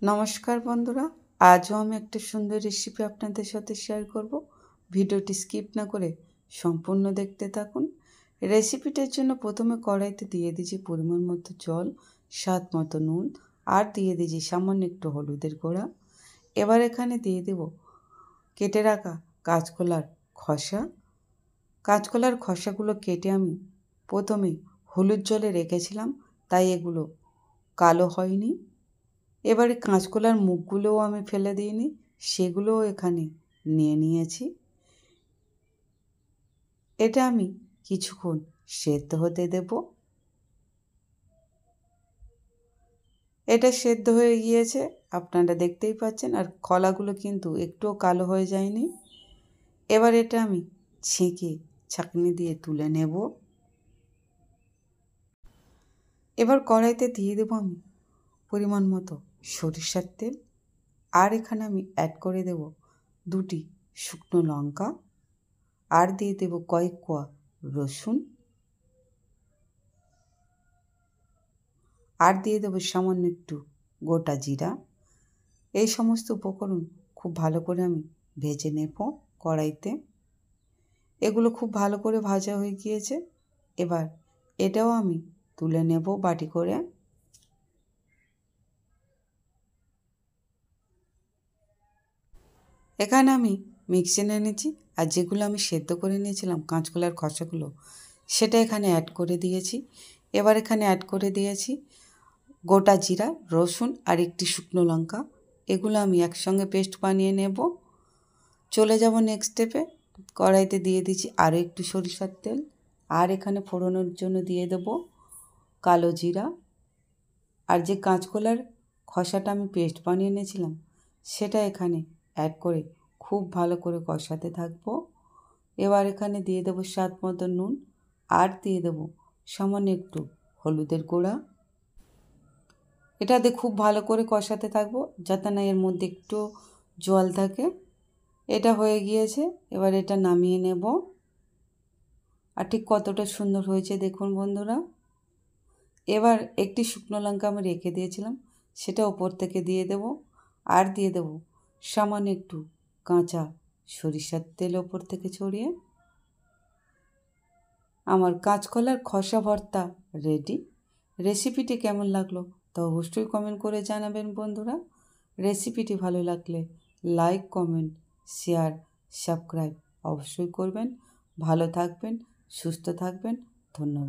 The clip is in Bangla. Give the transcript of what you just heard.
নমস্কার বন্ধুরা, আজও আমি একটা সুন্দর রেসিপি আপনাদের সাথে শেয়ার করব। ভিডিওটি স্কিপ না করে সম্পূর্ণ দেখতে থাকুন। রেসিপিটার জন্য প্রথমে কড়াইতে দিয়ে দিয়েছি পরিমাণ মতো জল, স্বাদ মতো নুন, আর দিয়ে দিয়েছি সামান্য একটু হলুদের গুঁড়া। এবার এখানে দিয়ে দেব কেটে রাখা কাঁচকলার খোসা। কাঁচকলার খোসাগুলো কেটে আমি প্রথমেই হলুদ জলে রেখেছিলাম, তাই এগুলো কালো হয়নি। এবারে কাঁচকলার মুখগুলোও আমি ফেলে দিইনি, সেগুলোও এখানে নিয়ে নিয়েছি। এটা আমি কিছুক্ষণ সেদ্ধ হতে দেব। এটা সেদ্ধ হয়ে গিয়েছে, আপনারা দেখতেই পাচ্ছেন, আর কলাগুলো কিন্তু একটুও কালো হয়ে যায়নি। এবার এটা আমি ছেঁকে ছাঁকনি দিয়ে তুলে নেব। এবার কড়াইতে দিয়ে দেবো আমি পরিমাণ মতো সরিষার তেল, আর এখানে আমি অ্যাড করে দেব 2টি শুকনো লঙ্কা, আর দিয়ে দেব কয়েক কোয়া রসুন, আর দিয়ে দেবো সামান্য একটু গোটা জিরা। এই সমস্ত উপকরণ খুব ভালো করে আমি ভেজে নেব কড়াইতে। এগুলো খুব ভালো করে ভাজা হয়ে গিয়েছে। এবার এটাও আমি তুলে নেব বাটি করে। এখানে আমি মিক্সি নিয়ে নিয়েছি, আর যেগুলো আমি সেদ্ধ করে নিয়েছিলাম কাঁচকলার খোসাগুলো, সেটা এখানে অ্যাড করে দিয়েছি। এবার এখানে অ্যাড করে দিয়েছি গোটা জিরা, রসুন, আর একটি শুকনো লঙ্কা। এগুলো আমি একসঙ্গে পেস্ট বানিয়ে নেব। চলে যাব নেক্সট স্টেপে। কড়াইতে দিয়ে দিচ্ছি আরও একটু সরিষার তেল, আর এখানে ফোড়নের জন্য দিয়ে দেব কালো জিরা, আর যে কাঁচকলার খোসাটা আমি পেস্ট বানিয়ে নিয়েছিলাম সেটা এখানে অ্যাড করে খুব ভালো করে কষাতে থাকবো। এবার এখানে দিয়ে দেবো স্বাদ মতো নুন, আর দিয়ে দেবো সামান্য একটু হলুদের গুঁড়া। এটাতে খুব ভালো করে কষাতে থাকবো যাতে না এর মধ্যে একটু জল থাকে। এটা হয়ে গিয়েছে, এবার এটা নামিয়ে নেব। আর ঠিক কতটা সুন্দর হয়েছে দেখুন বন্ধুরা। এবার একটি শুকনো লঙ্কা আমি রেখে দিয়েছিলাম, সেটা ওপর থেকে দিয়ে দেব, আর দিয়ে দেব সামান্য একটু কাঁচা সরিষার তেল ওপর থেকে ছড়িয়ে। আমার কাঁচকলার খোসা ভর্তা রেডি। রেসিপিটি কেমন লাগলো তা অবশ্যই কমেন্ট করে জানাবেন বন্ধুরা। রেসিপিটি ভালো লাগলে লাইক, কমেন্ট, শেয়ার, সাবস্ক্রাইব অবশ্যই করবেন। ভালো থাকবেন, সুস্থ থাকবেন। ধন্যবাদ।